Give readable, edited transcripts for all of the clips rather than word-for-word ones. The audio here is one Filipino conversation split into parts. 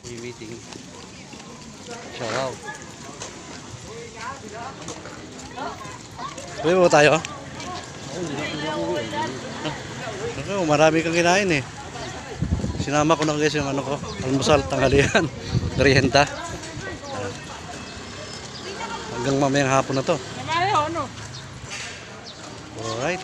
May meeting. Shout out. Pwede mo tayo? Okay, marami kang kinain eh. Sinama ko na guys yung ano ko, almusal, tanghalian, merienda. Hanggang mamayang hapon na to. Alright.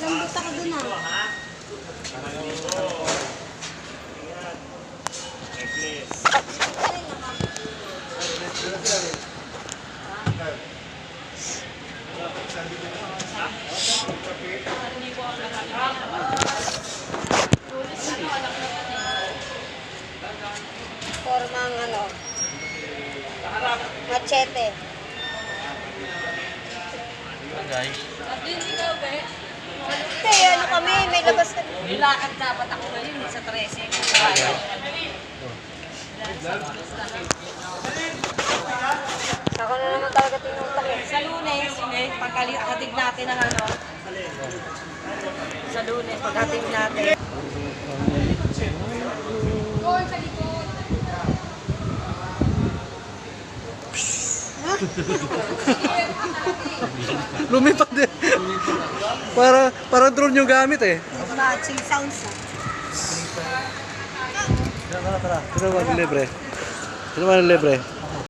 Lambot ako dun ah. Formang ano, machete. Guys. Hindi, ano kami, may labas kami. Nilakad dapat ako ngayon sa 13. Ako na naman talaga tinutak eh. Sa Lunes, pagkatig natin ng ano. Sa Lunes, pagkatig natin. Lumipat din. Para drone yung gamit eh. Matching sounds ah. Tara. Sino ba ang libre?